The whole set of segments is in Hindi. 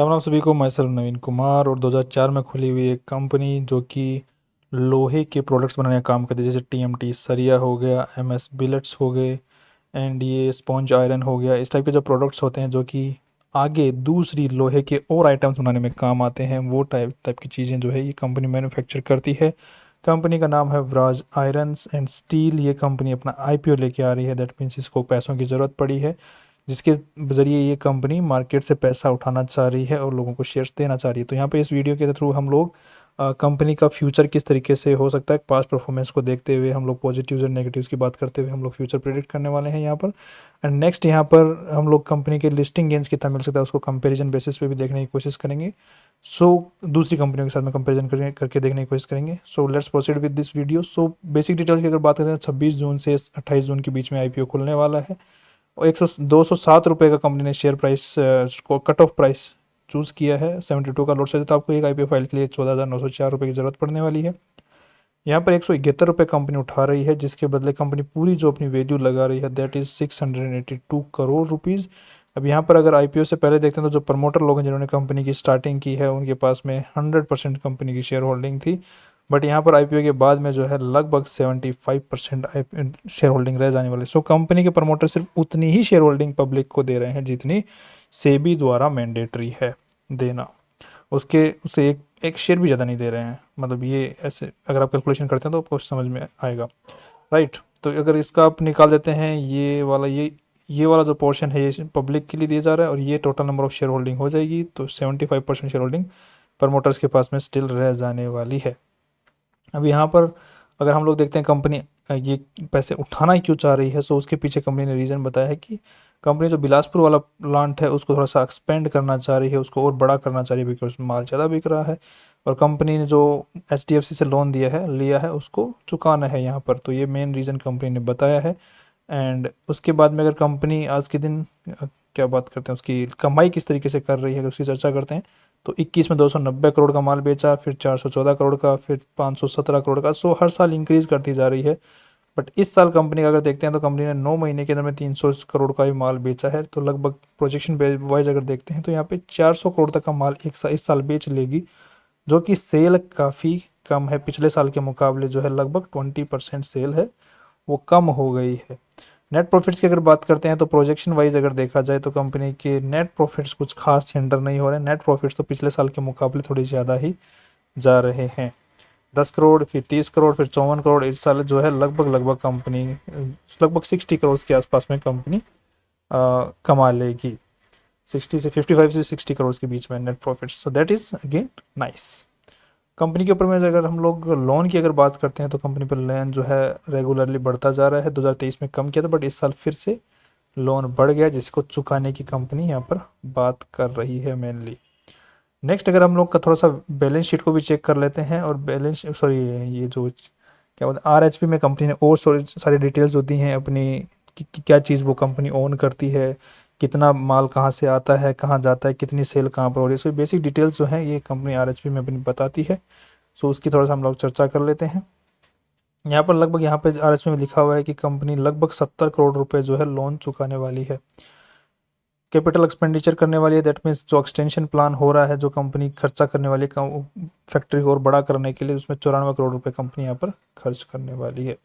राम राम सभी को। मैं सर नवीन कुमार और 2004 में खुली हुई एक कंपनी जो कि लोहे के प्रोडक्ट्स बनाने का काम करती है, जैसे टीएमटी सरिया हो गया, एमएस बिलेट्स हो गए एंड ये स्पॉन्ज आयरन हो गया। इस टाइप के जो प्रोडक्ट्स होते हैं जो कि आगे दूसरी लोहे के और आइटम्स बनाने में काम आते हैं, वो टाइप टाइप की चीज़ें जो है ये कंपनी मैन्युफैक्चर करती है। कंपनी का नाम है वराज आयरन्स एंड स्टील। ये कंपनी अपना आईपीओ लेके आ रही है, दैट मीन्स इसको पैसों की ज़रूरत पड़ी है, जिसके ज़रिए ये कंपनी मार्केट से पैसा उठाना चाह रही है और लोगों को शेयर्स देना चाह रही है। तो यहाँ पे इस वीडियो के थ्रू हम लोग कंपनी का फ्यूचर किस तरीके से हो सकता है, पास्ट परफॉर्मेंस को देखते हुए हम लोग पॉजिटिव्स और नेगेटिव्स की बात करते हुए हम लोग फ्यूचर प्रेडिक्ट करने वाले हैं यहाँ पर। एंड नेक्स्ट यहाँ पर हम लोग कंपनी के लिस्टिंग गेंस कितना मिल सकता है उसको कंपैरिजन बेसिस पे भी देखने की कोशिश करेंगे। सो दूसरी कंपनियों के साथ में कंपैरिजन करके देखने की कोशिश करेंगे। So let's proceed with this video. So basic details की अगर बात करें तो 26 जून से 28 जून के बीच में आईपीओ खुलने वाला है और 207 रुपये का कंपनी ने शेयर प्राइस को कट ऑफ प्राइस चूज़ किया है। 72 का लॉट साइज, तो आपको एक आईपीओ फाइल के लिए 14,904 रुपये की ज़रूरत पड़ने वाली है। यहाँ पर 171 रुपये कंपनी उठा रही है, जिसके बदले कंपनी पूरी जो अपनी वैल्यू लगा रही है दैट इज़ 682 करोड़ रुपीज़। अब यहाँ पर अगर आईपीओ से पहले देखते हैं तो जो प्रमोटर लोग हैं जिन्होंने कंपनी की स्टार्टिंग की है उनके पास में 100% कंपनी की शेयर होल्डिंग थी। बट यहाँ पर आईपीओ के बाद में जो है लगभग 75% शेयर होल्डिंग रह जाने वाली। सो कंपनी के प्रमोटर सिर्फ उतनी ही शेयर होल्डिंग पब्लिक को दे रहे हैं जितनी सेबी द्वारा मैंडेटरी है देना। उससे एक शेयर भी ज़्यादा नहीं दे रहे हैं। मतलब ये ऐसे अगर आप कैलकुलेशन करते हैं तो आपको समझ में आएगा, राइट। तो अगर इसका आप निकाल देते हैं ये वाला जो पोर्शन है ये पब्लिक के लिए दिया जा रहा है और ये total number of share holding हो जाएगी, तो 75% शेयर होल्डिंग प्रमोटर्स के पास में स्टिल रह जाने वाली है। अब यहाँ पर अगर हम लोग देखते हैं कंपनी ये पैसे उठाना ही क्यों चाह रही है, सो उसके पीछे कंपनी ने रीज़न बताया है कि कंपनी जो बिलासपुर वाला प्लांट है उसको थोड़ा सा एक्सपेंड करना चाह रही है, उसको और बड़ा करना चाह रही है बिकॉज माल ज़्यादा बिक रहा है और कंपनी ने जो एचडीएफसी से लोन लिया है उसको चुकाना है यहाँ पर। तो ये मेन रीज़न कंपनी ने बताया है। एंड उसके बाद में अगर कंपनी आज के दिन क्या बात करते हैं उसकी कमाई किस तरीके से कर रही है, उसकी चर्चा करते हैं। तो 21 में 290 करोड़ का माल बेचा, फिर 414 करोड़ का, फिर 517 करोड़ का। सो हर साल इंक्रीज़ करती जा रही है। बट इस साल कंपनी का अगर देखते हैं तो कंपनी ने 9 महीने के अंदर में 300 करोड़ का ही माल बेचा है। तो लगभग प्रोजेक्शन वाइज अगर देखते हैं तो यहाँ पे 400 करोड़ तक का माल इस साल बेच लेगी, जो कि सेल काफ़ी कम है पिछले साल के मुकाबले। जो है लगभग 20% सेल है वो कम हो गई है। नेट प्रॉफिट्स की अगर बात करते हैं तो प्रोजेक्शन वाइज अगर देखा जाए तो कंपनी के नेट प्रॉफिट्स कुछ खास हिंडर नहीं हो रहे। नेट प्रॉफिट्स तो पिछले साल के मुकाबले थोड़ी ज़्यादा ही जा रहे हैं। 10 करोड़, फिर 30 करोड़, फिर 54 करोड़। इस साल जो है लगभग कंपनी लगभग 60 करोड़ के आसपास में कंपनी कमा लेगी। 55 से 60 करोड़ के बीच में net profits. So that is again nice. Company के ऊपर में अगर हम लोग लोन की अगर बात करते हैं तो कंपनी पर लोन जो है रेगुलरली बढ़ता जा रहा है। 2023 में कम किया था बट इस साल फिर से लोन बढ़ गया, जिसको चुकाने की कंपनी यहाँ पर बात कर रही है मेनली। नेक्स्ट अगर हम लोग का थोड़ा सा बैलेंस शीट को भी चेक कर लेते हैं और ये जो क्या बोलते हैं आरएचपी में कंपनी ने और सारी डिटेल्स होती हैं अपनी क्या चीज़ वो कंपनी ओन करती है, कितना माल कहाँ से आता है, कहाँ जाता है, कितनी सेल कहाँ पर हो रही है। सो बेसिक डिटेल्स जो हैं ये कंपनी आरएचपी में अपनी बताती है। सो उसकी थोड़ा सा हम लोग चर्चा कर लेते हैं। यहाँ पर लगभग यहाँ पे आरएचपी में लिखा हुआ है कि कंपनी लगभग 70 करोड़ रुपए जो है लोन चुकाने वाली है, कैपिटल एक्सपेंडिचर करने वाली है। दैट मीन्स जो एक्सटेंशन प्लान हो रहा है, जो कंपनी खर्चा करने वाली है फैक्ट्री को और बड़ा करने के लिए, उसमें 94 करोड़ रुपए कंपनी यहाँ पर खर्च करने वाली है।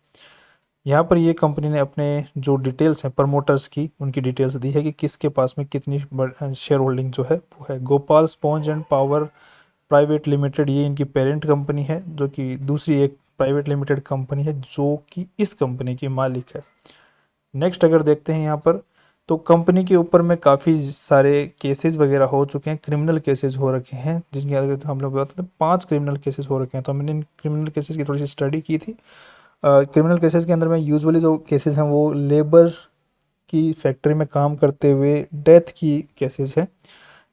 यहाँ पर ये कंपनी ने अपने जो डिटेल्स हैं प्रमोटर्स की, उनकी डिटेल्स दी है कि किसके पास में कितनी शेयर होल्डिंग जो है वो है। Gopal sponge and power private limited ये इनकी पेरेंट कंपनी है, जो कि दूसरी एक प्राइवेट लिमिटेड कंपनी है जो कि इस कंपनी की मालिक है। नेक्स्ट अगर देखते हैं यहाँ पर तो कंपनी के ऊपर में काफ़ी सारे केसेस वगैरह हो चुके हैं, क्रिमिनल केसेस हो रखे हैं, जिनकी अगर हम लोग बात करें 5 क्रिमिनल केसेस हो रखे हैं। तो हमने इन क्रिमिनल केसेस की थोड़ी सी स्टडी की थी। क्रिमिनल केसेस के अंदर में यूजुअली जो केसेस हैं वो लेबर की फैक्ट्री में काम करते हुए डेथ की केसेस हैं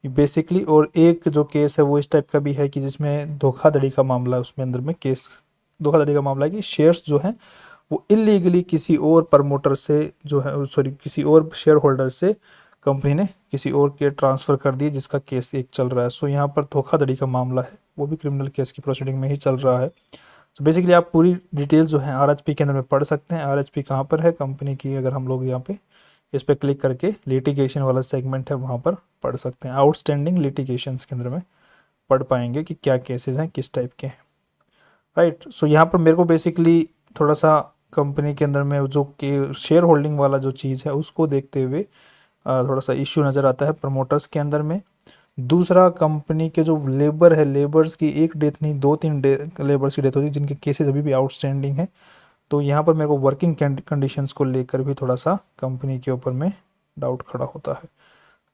बेसिकली। और एक जो केस है वो इस टाइप का भी है कि जिसमें धोखाधड़ी का मामला है, उसमें अंदर में केस धोखाधड़ी का मामला है कि शेयर्स जो हैं वो इलीगली किसी और प्रमोटर से जो है किसी और शेयर होल्डर से कंपनी ने किसी और के ट्रांसफ़र कर दिए, जिसका केस एक चल रहा है। सो यहाँ पर धोखाधड़ी का मामला है, वो भी क्रिमिनल केस की प्रोसीडिंग में ही चल रहा है। तो बेसिकली आप पूरी डिटेल्स जो है आरएचपी के अंदर में पढ़ सकते हैं। आरएचपी कहाँ पर है कंपनी की, अगर हम लोग यहाँ पे इस पर क्लिक करके लिटिगेशन वाला सेगमेंट है वहाँ पर पढ़ सकते हैं। आउटस्टैंडिंग लिटिगेशंस के अंदर में पढ़ पाएंगे कि क्या केसेस हैं, किस टाइप के हैं, राइट। सो यहाँ पर मेरे को बेसिकली थोड़ा सा कंपनी के अंदर में जो कि शेयर होल्डिंग वाला जो चीज़ है उसको देखते हुए थोड़ा सा इश्यू नज़र आता है प्रमोटर्स के अंदर में। दूसरा, कंपनी के जो लेबर है, लेबर्स की एक डेथ नहीं 2-3 लेबर्स की डेथ होती है जिनके केसेस अभी भी आउटस्टैंडिंग है। तो यहाँ पर मेरे को वर्किंग कंडीशंस को लेकर भी थोड़ा सा कंपनी के ऊपर में डाउट खड़ा होता है।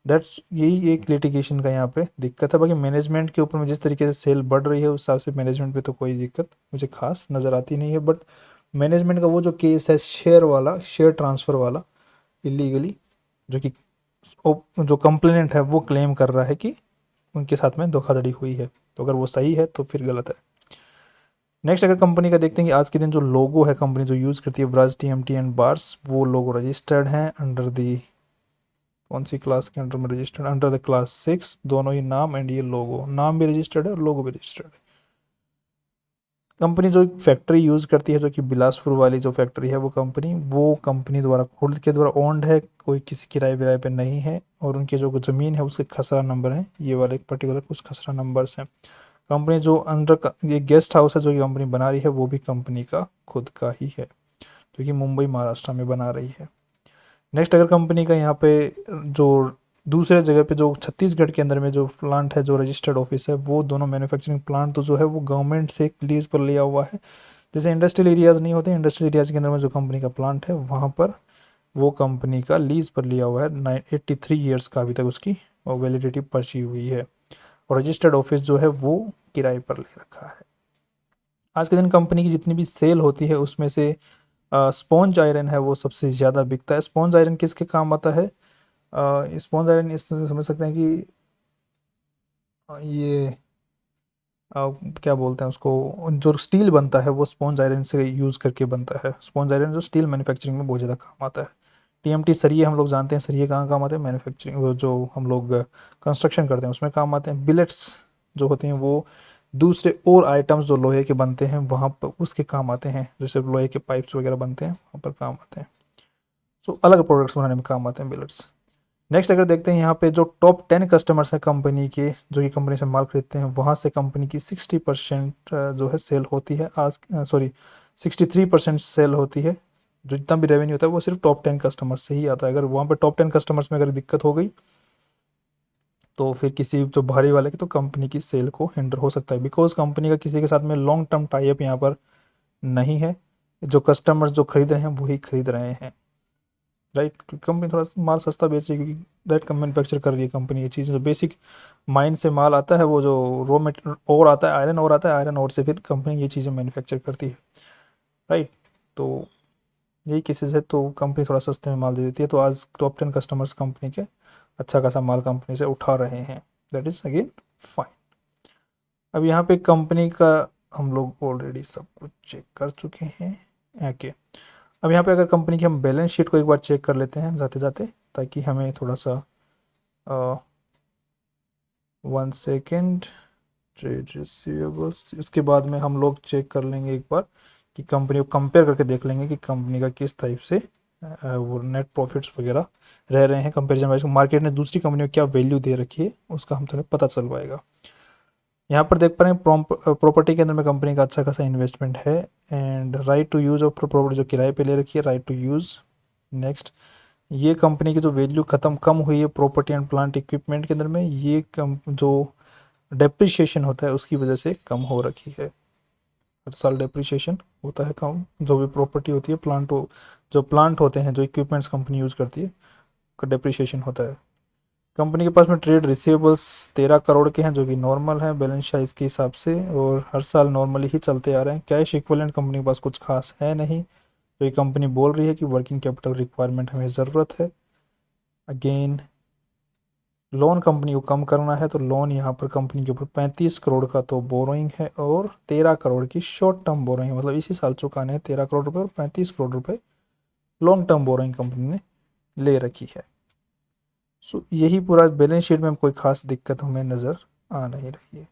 दैट्स यही एक लिटिगेशन का यहाँ पे दिक्कत है। बाकी मैनेजमेंट के ऊपर में जिस तरीके से सेल बढ़ रही है उस हिसाब से मैनेजमेंट पे तो कोई दिक्कत मुझे खास नज़र आती नहीं है। बट मैनेजमेंट का वो जो केस है शेयर वाला, शेयर ट्रांसफ़र वाला इलीगली, जो कि जो कंप्लेनेंट है वो क्लेम कर रहा है कि उनके साथ में धोखाधड़ी हुई है, तो अगर वो सही है तो फिर गलत है। नेक्स्ट अगर कंपनी का देखते हैं कि आज के दिन जो लोगो है कंपनी जो यूज़ करती है व्राज टीएमटी एंड बार्स, वो लोगो रजिस्टर्ड हैं अंडर दी कौन सी क्लास के अंडर में रजिस्टर्ड, अंडर द क्लास 6। दोनों ही नाम एंड ये लोगो, नाम भी रजिस्टर्ड है और लोगो भी रजिस्टर्ड है। कंपनी जो फैक्ट्री यूज़ करती है जो कि बिलासपुर वाली जो फैक्ट्री है वो कंपनी द्वारा खुद के द्वारा ओन्ड है, कोई किसी किराए विराए पे नहीं है। और उनके जो ज़मीन है उसके खसरा नंबर है, ये वाले पर्टिकुलर कुछ खसरा नंबर्स हैं। कंपनी जो अंडर ये गेस्ट हाउस है जो कि कंपनी बना रही है वो भी कंपनी का खुद का ही है, जो कि मुंबई महाराष्ट्र में बना रही है। नेक्स्ट अगर कंपनी का यहाँ पे जो दूसरे जगह पे जो छत्तीसगढ़ के अंदर में जो प्लांट है जो रजिस्टर्ड ऑफिस है, वो दोनों मैन्युफैक्चरिंग प्लांट तो जो है वो गवर्नमेंट से लीज पर लिया हुआ है। जैसे इंडस्ट्रियल एरियाज़ नहीं होते, इंडस्ट्रियल एरियाज़ के अंदर में जो कंपनी का प्लांट है वहाँ पर वो कंपनी का लीज पर लिया हुआ है। 83 ईयर्स का अभी तक उसकी वैलिडिटी बची हुई है। और रजिस्टर्ड ऑफिस जो है वो किराए पर ले रखा है। आज के दिन कंपनी की जितनी भी सेल होती है उसमें से स्पॉन्ज आयरन है वो सबसे ज़्यादा बिकता है। स्पॉन्ज आयरन किसके काम आता है? स्पॉन्ज आयरन इस समझ सकते हैं कि ये क्या बोलते हैं उसको, जो स्टील बनता है वो स्पॉन्ज आयरन से यूज़ करके बनता है। स्पॉन्ज आयरन जो स्टील मैन्युफैक्चरिंग में बहुत ज़्यादा काम आता है। टीएमटी सरिये हम लोग जानते हैं, सरिये कहाँ काम आते हैं? मैन्युफैक्चरिंग, वो जो हम लोग कंस्ट्रक्शन करते हैं उसमें काम आते हैं। बिलेट्स जो होते हैं वो दूसरे और आइटम्स जो लोहे के बनते हैं वहाँ पर उसके काम आते हैं, जैसे लोहे के पाइप्स वगैरह बनते हैं वहाँ पर काम आते हैं। सो अलग प्रोडक्ट्स बनाने में काम आते हैं बिलेट्स। नेक्स्ट अगर देखते हैं यहाँ पे जो टॉप 10 कस्टमर्स हैं कंपनी के जो कि कंपनी से माल खरीदते हैं, वहाँ से कंपनी की 60% जो है सेल होती है। आज सॉरी 63% सेल होती है। जो जितना भी रेवेन्यू होता है वो सिर्फ टॉप 10 कस्टमर्स से ही आता है। अगर वहाँ पे टॉप 10 कस्टमर्स में अगर दिक्कत हो गई तो फिर किसी जो भारी वाले की तो कंपनी की सेल को हिंडर हो सकता है, बिकॉज कंपनी का किसी के साथ में लॉन्ग टर्म टाई अप यहाँ पर नहीं है। जो कस्टमर्स जो खरीद रहे हैं वही खरीद रहे हैं, राइट। कंपनी थोड़ा माल सस्ता बेच रही है क्योंकि डायरेक्ट मैन्युफैक्चर कर रही है कंपनी ये चीज़। जो बेसिक माइन से माल आता है वो जो रॉ मेटेरियल और आता है, आयरन और आता है, आयरन और से फिर कंपनी ये चीज़ें मैन्युफैक्चर करती है, राइट। तो यही केसेस है, तो कंपनी थोड़ा सस्ते में माल दे देती है। तो आज टॉप 10 कस्टमर्स कंपनी के अच्छा खासा माल कंपनी से उठा रहे हैं, दैट इज़ अगेन फाइन। अब यहाँ पे कंपनी का हम लोग ऑलरेडी सब कुछ चेक कर चुके हैं, ओके। अब यहाँ पे अगर कंपनी की हम बैलेंस शीट को एक बार चेक कर लेते हैं जाते जाते, ताकि हमें थोड़ा सा 1 सेकेंड, ट्रेड रिसीवेबल्स, इसके बाद में हम लोग चेक कर लेंगे एक बार कि कंपनी को कंपेयर करके देख लेंगे कि कंपनी का किस टाइप से वो नेट प्रॉफिट्स वगैरह रह रहे हैं कंपेरिजन वाइज। मार्केट ने दूसरी कंपनियों को क्या वैल्यू दे रखी है उसका हम थोड़ा पता चल पाएगा। यहाँ पर देख पा रहे हैं प्रॉपर्टी के अंदर में कंपनी का अच्छा खासा इन्वेस्टमेंट है। And right to use of property जो किराए पे ले रखी है, राइट टू यूज़। नेक्स्ट, ये कंपनी की जो वैल्यू कम हुई है प्रॉपर्टी एंड प्लांट इक्विपमेंट के अंदर में, ये कम जो डेप्रिशिएशन होता है उसकी वजह से कम हो रखी है। हर साल डेप्रिशिएशन होता है कम, जो भी प्रॉपर्टी होती है जो प्लांट होते हैं जो इक्विपमेंट्स कंपनी यूज़ करती है का डेप्रिशिएशन होता है। कंपनी के पास में ट्रेड रिसीवेबल्स 13 करोड़ के हैं जो कि नॉर्मल है बैलेंस साइज के हिसाब से, और हर साल नॉर्मली ही चलते आ रहे हैं। कैश इक्विवेलेंट कंपनी के पास कुछ खास है नहीं, तो ये कंपनी बोल रही है कि वर्किंग कैपिटल रिक्वायरमेंट हमें ज़रूरत है। अगेन लोन कंपनी को कम करना है, तो लोन यहाँ पर कंपनी के ऊपर 35 करोड़ का तो बोरोइंग है और 13 करोड़ की शॉर्ट टर्म बोरोइंग, मतलब इसी साल चुकाने हैं 13 करोड़ रुपये और 35 करोड़ रुपये लॉन्ग टर्म बोरोइंग कंपनी ने ले रखी है। सो यही पूरा बैलेंस शीट में कोई खास दिक्कत हमें नज़र आ नहीं रही है,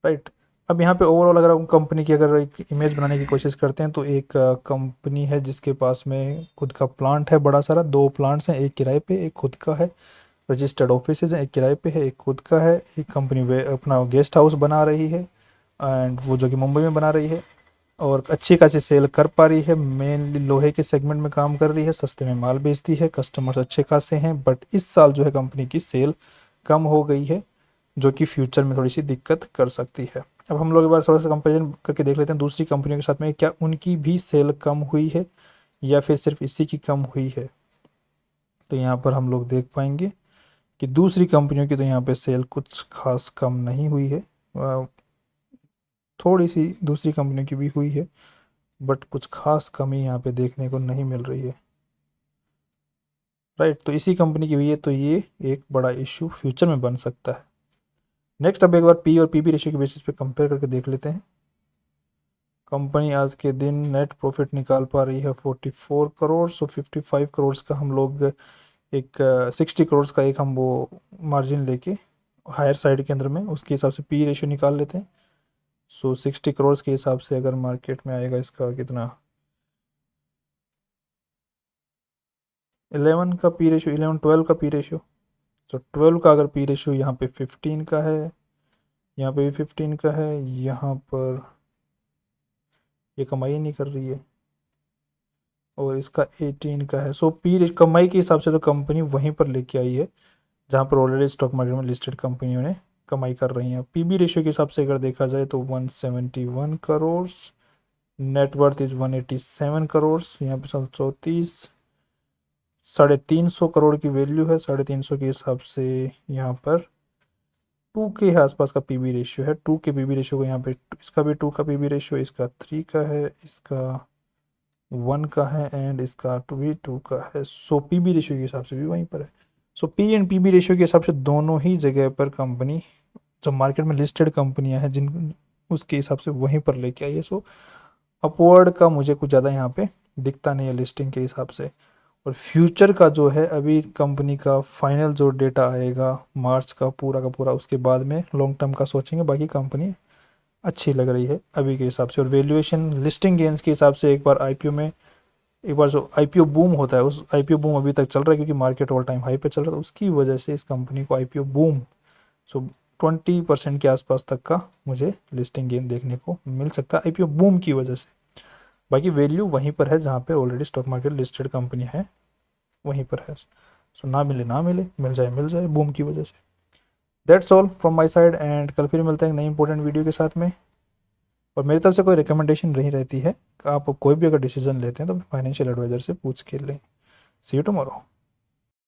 राइट। अब यहाँ पे ओवरऑल अगर हम कंपनी की अगर एक इमेज बनाने की कोशिश करते हैं तो एक कंपनी है जिसके पास में खुद का प्लांट है बड़ा सारा, 2 प्लांट्स हैं, एक किराए पे एक खुद का है, रजिस्टर्ड ऑफिसेज हैं, एक किराए पे है एक खुद का है, एक कंपनी वे अपना गेस्ट हाउस बना रही है एंड वो जो कि मुंबई में बना रही है और अच्छी खासी सेल कर पा रही है। मेनली लोहे के सेगमेंट में काम कर रही है, सस्ते में माल बेचती है, कस्टमर्स अच्छे खासे हैं। बट इस साल जो है कंपनी की सेल कम हो गई है जो कि फ्यूचर में थोड़ी सी दिक्कत कर सकती है। अब हम लोग एक बार थोड़ा सा कंपेरिजन करके देख लेते हैं दूसरी कंपनियों के साथ में, क्या उनकी भी सेल कम हुई है या फिर सिर्फ इसी की कम हुई है। तो यहाँ पर हम लोग देख पाएंगे कि दूसरी कंपनियों की तो यहाँ पे सेल कुछ खास कम नहीं हुई है, थोड़ी सी दूसरी कंपनियों की भी हुई है बट कुछ खास कमी यहाँ पे देखने को नहीं मिल रही है। राइट, तो इसी कंपनी की हुई है, तो ये एक बड़ा इश्यू फ्यूचर में बन सकता है। नेक्स्ट अब एक बार पी और पीबी रेशियो के बेसिस पे कंपेयर करके देख लेते हैं। कंपनी आज के दिन नेट प्रॉफिट निकाल पा रही है 44 करोड़, सो 55 करोड़ का हम लोग एक 60 करोड़ का एक हम वो मार्जिन लेके हायर साइड के अंदर में उसके हिसाब से पी रेशियो निकाल लेते हैं। सो 60 करोड़ के हिसाब से अगर मार्केट में आएगा इसका कितना 11 का पी रेशियो, 11 12 का पी रेशियो। सो 12 का अगर पी रेशियो यहाँ पे 15 का है, यहाँ पे भी 15 का है, यहाँ पर ये कमाई नहीं कर रही है और इसका 18 का है। सो पी कमाई के हिसाब से तो कंपनी वहीं पर लेके आई है जहाँ पर ऑलरेडी स्टॉक मार्केट में लिस्टेड कंपनियों ने कमाई कर रही हैं। पीबी रेशियो के हिसाब से अगर देखा जाए तो 171 करोड़, नेटवर्थ इज 187 करोड़, यहाँ पे 34 350 करोड़ की वैल्यू है। 350 के हिसाब से यहाँ पर 2 के आसपास का पीबी रेशियो है। 2 के पीबी रेशियो को यहाँ पे इसका भी 2 का पीबी रेशियो, इसका 3 का है, इसका 1 का है एंड इसका 2 का है। सो पीबी रेशियो के हिसाब से भी वहीं पर है। सो पी एंड पीबी रेशियो के हिसाब से दोनों ही जगह पर कंपनी जो मार्केट में लिस्टेड कंपनियां हैं जिन उसके हिसाब से वहीं पर लेके आई है। सो अपवर्ड का मुझे कुछ ज़्यादा यहाँ पे दिखता नहीं है लिस्टिंग के हिसाब से। और फ्यूचर का जो है अभी कंपनी का फाइनल जो डेटा आएगा मार्च का पूरा उसके बाद में लॉन्ग टर्म का सोचेंगे। बाकी कंपनी अच्छी लग रही है अभी के हिसाब से। और वैल्यूएशन लिस्टिंग गेंस के हिसाब से एक बार आईपीओ में एक बार जो आईपीओ बूम होता है उस आईपीओ बूम अभी तक चल रहा है क्योंकि मार्केट ऑल टाइम हाई पे चल रहा था, उसकी वजह से इस कंपनी को आईपीओ बूम 20% के आसपास तक का मुझे लिस्टिंग गेन देखने को मिल सकता है आईपीओ बूम की वजह से। बाकी वैल्यू वहीं पर है जहाँ पे already stock market listed company है वहीं पर है। सो ना मिले ना मिले, मिल जाए बूम की वजह से। That's all from my side and कल फिर मिलते हैं एक नई इंपॉर्टेंट वीडियो के साथ में। और मेरी तरफ से कोई रिकमेंडेशन नहीं रहती है, आप कोई भी अगर डिसीजन लेते हैं तो फाइनेंशियल एडवाइजर से पूछ के लें। सी यू टुमारो।